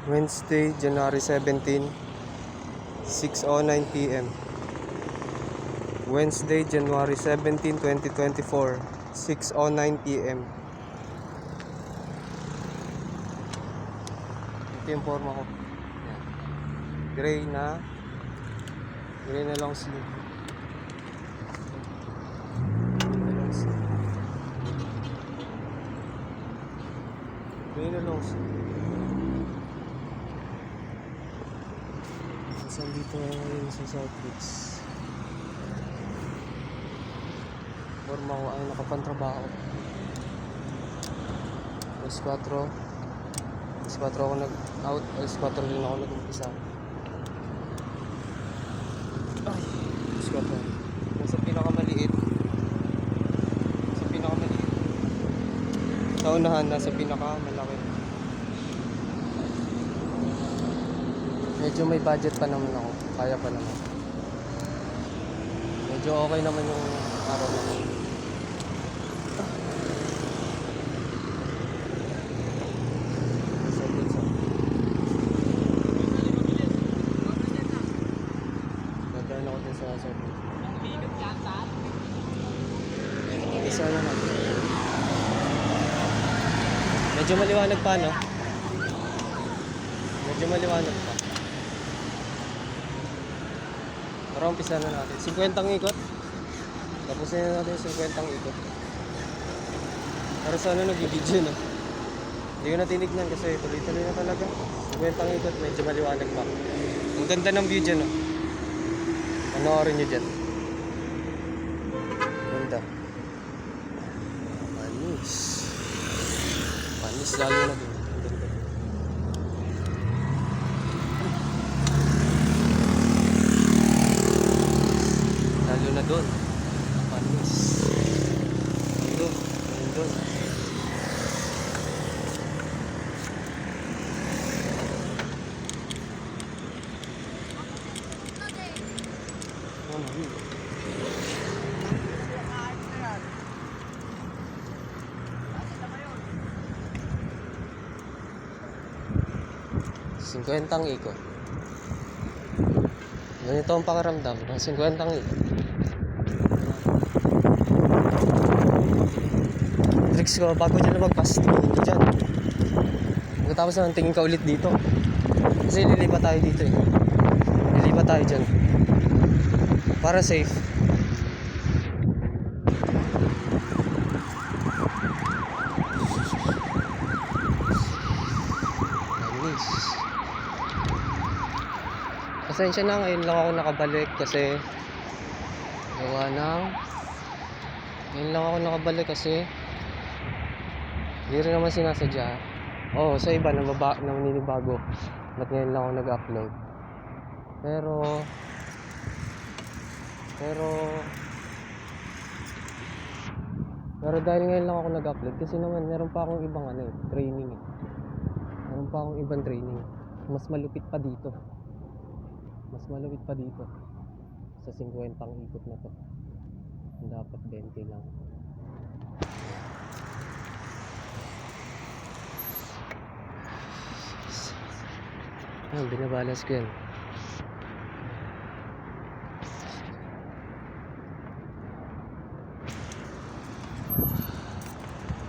Wednesday, January 17, 6:09 p.m. Wednesday, January 17, 2024, 6:09 p.m. Ito yung forma ko. Yan. Gray na long sleeve. Gray na long sleeve. Saan dito ngayon sa South Beach? Forma ko ay nakapantrabaho. Alas 4 ako nag-out. Alas 4 din ako nag-umpisa. Ay, alas 4. Nasa pinakamaliit. Sa unahan, nasa pinakamalaki. Medyo may budget pa naman ako. Kaya pa naman. Medyo okay naman yung araw na yun. Dadaan ako din sa sabi. Isa na natin. Medyo maliwanag pa, no? Medyo maliwanag pa. Para umpisa na natin. 50 ikot. Tapos na natin 50 ikot. Para sana nag-video na. Hindi ko na tinignan kasi tuloy-tuloy na talaga. 50 ikot, medyo maliwanag pa. Ang ganda ng view dyan, no? Panoorin nyo dyan. Ganda. Panis. Panis lalo na din. Lalo na doon. Panis. Doon. Doon. Singkwentang ikot. Ganito ang pakaramdam ng 50 ikot. Tricks ko bago dyan na mag-pass, tingin ko dyan. Pagkatapos naman tingin ka ulit dito. Kasi lilipat tayo dito eh. Lilipat tayo dyan. Para safe. Pasensya na, ngayon lang ako nakabalik kasi ngayon lang ako nakabalik kasi hindi rin naman sinasadya. Oo, sa iba naninibago ba't ngayon lang ako nag-upload. Pero dahil ngayon lang ako nag-upload kasi naman meron pa akong ibang training eh. Meron pa akong ibang training. Mas malupit pa dito sa 50 ikot na to. Dapat 20 lang. Ayun, binabalas ko yan.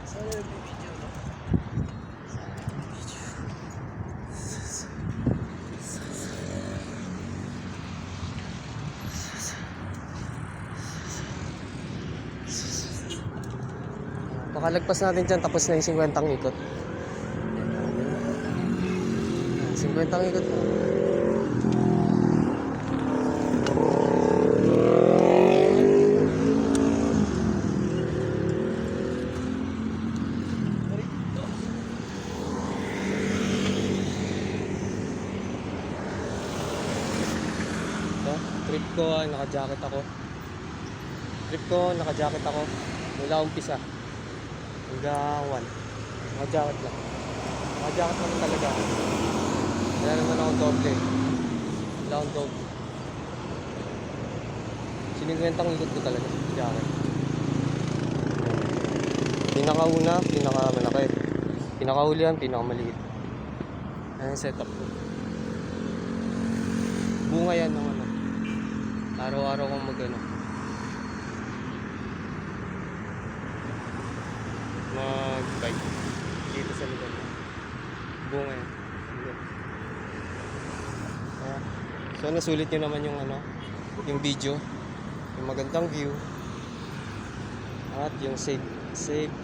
Sana nag-video no? Pakalagpas natin dyan, tapos na yung 50 ikot. 50 ikot na. Trip ko, naka-jacket ako. Mula umpisa hanggang 1. Naka-jacket lang. Naka-jacket naman talaga. Wala naman akong doble. Wala akong doble. 50 ikot ko talaga sa jacket. Pinakauna, pinakamalaki. Pinakahulihan, pinakamaliit. Ayan yung setup ko. Bunga yan ng ano. Araw-araw kong mag-ano. Mag-bike. Dito sa lugar. Bunga yan. Ayan. Ayan. So nasulit nyo naman yung ano, yung video. Yung magandang view. At yung save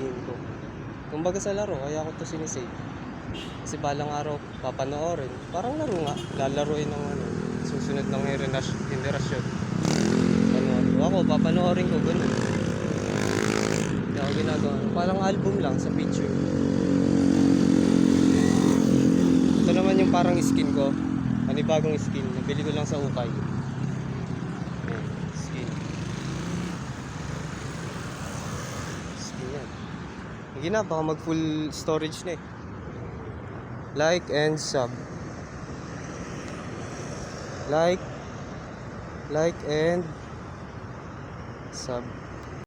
game ko. Kumbaga sa laro, kaya ako to sinisave. Kasi balang araw, papanoorin. Parang laro nga. Lalaroin ng ano, susunod ng generasyon. Panoorin. Ako, papanoorin ko, ganun. Hindi ako ginagawa. Parang album lang sa picture. Ito naman yung parang skin ko. Panibagong skin. Nabili ko lang sa ukay. Ayan, skin. Skin yan. Hindi na, baka mag full storage na eh. Like and sub. Like and sub.